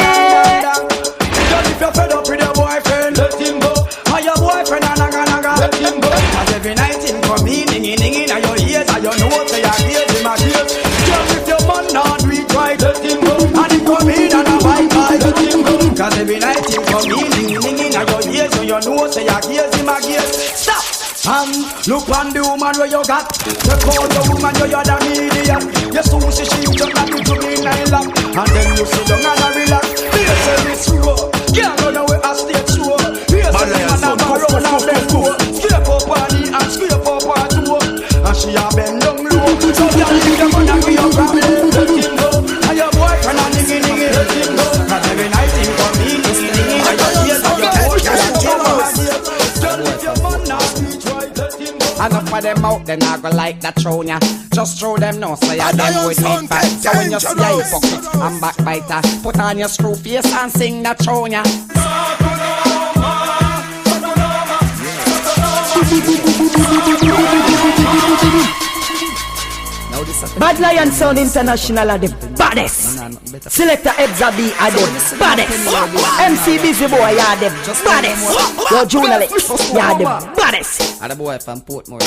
S13: Girl, if you're fed up with your boyfriend, let him go. Or your boyfriend, let him go. Cause every night him come in your ears, and you know say I hear him a hear. Girl, if your man not do it right, let him go. And he come in and a bite, let him go. Cause every night him come in your ears, and you know say I hear him a hear. Stop! Look on the woman where you got. You call the woman you're the idiot. You soon see she just like you to be in a lap. And then you sit down and a relax. Here say this road, can't run away a stage show. Here say the man a go round and let go. Scrape up on the and scrape up on two. And she a bend down low. So you leave the man and be your problem. Let him go. And your boyfriend a niggy, let him go. Cause every night him come in, he's singing. And your ears and your boy and your mama. Girl, if your man not speech right, let him go.
S8: Enough of them out, then I go like that throne ya. Just throw them no, so ya them with me fat. So when you see a hypocrite and backbiter, put on your screw face and sing that throne ya.
S6: Bad Lion Sound International are the baddest. Selector Edza B are the baddest. MC Busy Boy are the baddest. Your journalists, you are the baddest.
S8: And the boy from Portmore.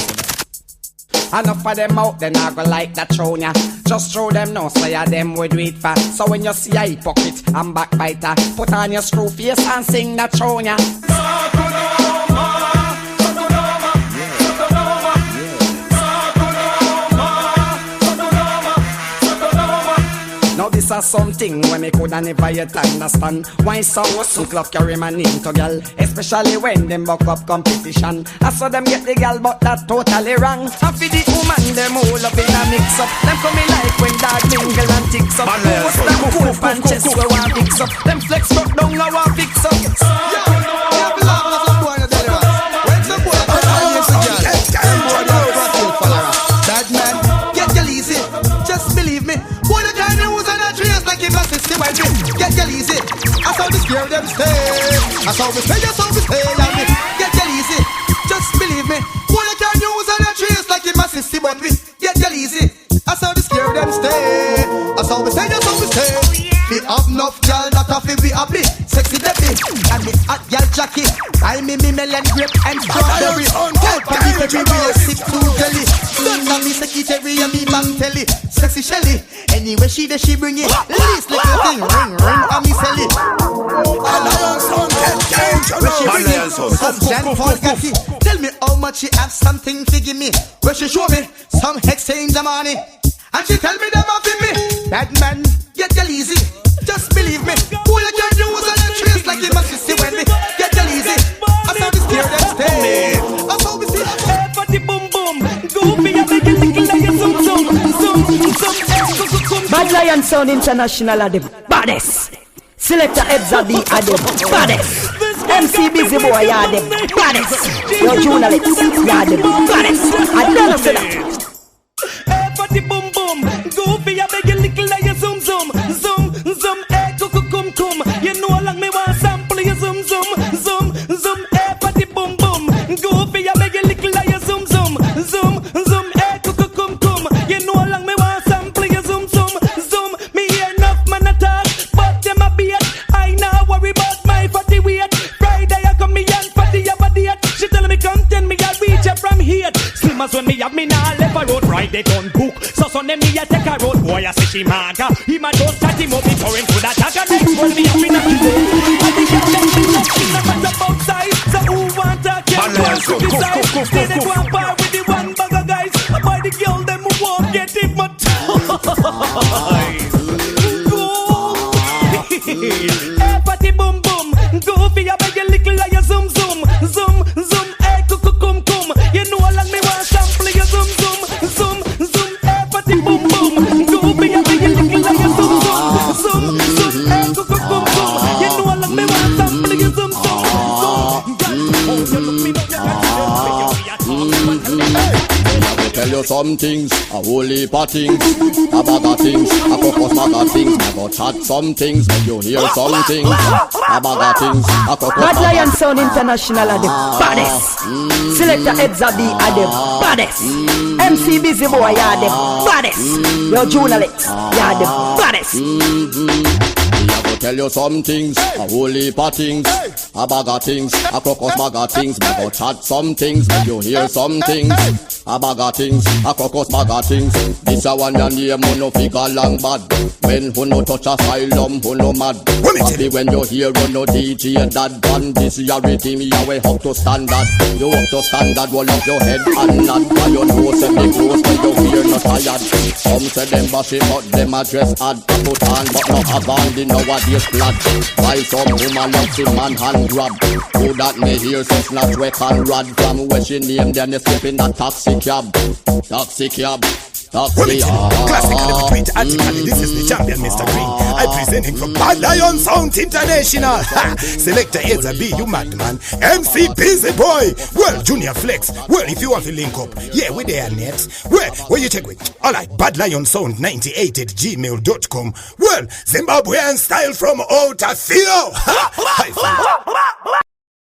S8: Enough of them out, then I go like that throne ya. Just throw them no, so ya them would do it fast. So when you see a hypocrite and backbiter, put on your screw face and sing that throne ya. Now this is something when me coulda never yet understand. Why some club carry my name to girl, especially when them buck up competition. I saw them get the girl, but that totally wrong. And for the woman, them all up in a mix up. Them coming like when dog mingle and ticks up. Post them cool punches we want fix up. Them flex up down I want fix up.
S14: Bad man, get your easy. Just believe me. Boy, the guy knows and I trace like him a system. Get your easy. That's how the scare them stay. That's how we stay. That's how we stay. Get your easy. Just believe me. Boy, the guy knows and I trace like him a system. Get your easy. That's how the scare them stay. That's how we stay. That's how we stay. We have enough girl that have to be happy. Sexy Debbie and Miss Hot Girl Jackie. I me melon grape and strawberry. Help me everywhere sip through jelly. Don't me secretary and me man telly. Sexy Shelly. Anyway she there she bring it. Least little thing ring and me sell it. Where she bring it? Some Jan Paul Cathy. Tell me how much she have something to give me. Where she show me some exchange of money. And she tell me them off in me. Bad man.
S4: get you easy. Just believe me. Who you can use on your trace like you must see when me get you easy. I saw this gear that stay. I saw we see.
S2: Hey, party boom boom. Goofy, I make it tickle like a zoom zoom zoom.
S6: Bad Lion Sound International are the baddest. Selector Edzadi are the baddest. MC Busy Boy are the baddest. Your journalists are the baddest. I don't say that.
S2: Hey, party boom boom. Goofy, I make it tickle like a zoom zoom zoom. Hey, kum kum. You know like me want sample you zoom zoom. Hey, party boom boom. Goofy, I make it tickle like a zoom zoom. Hey, kum. You know like me want sample you zoom. Me hear enough man attack, but them a beat. I now worry about my fatty weight. Friday I come me and fatty have a date. She tell me come tell me I reach her from here. Slim as when me have me now left a road right they gun book. So Sunday me a take a road boy I say she maga. He ma don't chat him up before him could attack a next one me have me not today. And the girl them me up in a matter about size. So who want a girl to criticize? Say they go and par with the one bag of guys. By the girl them who won't get hypnotized. Hey, party boom boom. Goofy, I beg a little like a zoom. Hey, kum. You know how long me want sample you zoom. Hey, party boom boom. Goofy, I beg a little like a zoom. Hey, kum. You know how long me want sample you zoom. Oh, you look me now,
S12: Tell you some things, a whole heap of things, a bag of things, a cocos bag of things. I go chat some things, make you hear some things, a bag of things, a cocos
S6: Bad Lion Sound International are the baddest. Selector Edzadi are the baddest. MC Busy Boy are the baddest. Your journalists are the baddest.
S12: Tell you some things, a whole heap of things, a bag of things, a crocus bag of things. Me go chat some things, make you hear some things, a bag of things, a crocus bag of things. This a one and name, who no figure long bad. When who no touch asylum, who no mad. Happy when you hear who no DJ that band. This your rhythm, you way up to standard. You up to standard, roll up your head and nod. Cause you know say the close when you hear no tired. Some say them bashy but them a dress odd. Put on but no have on the nowadays flat. Why some woman love the man hand grab. Who that me hear says not work and rod. From where she name then they slip in that taxi cab.
S15: Classically between artically, this is the champion, Mr. Green. I presenting from Bad Lion Sound International. Selector Eza B, you madman. MC Busy Boy. Well, Junior Flex. Well, if you want to link up, yeah, we there next. Well, where you check with? Alright, Bad Lion Sound 98 at gmail.com. Well, Zimbabwean style from outer field. High five.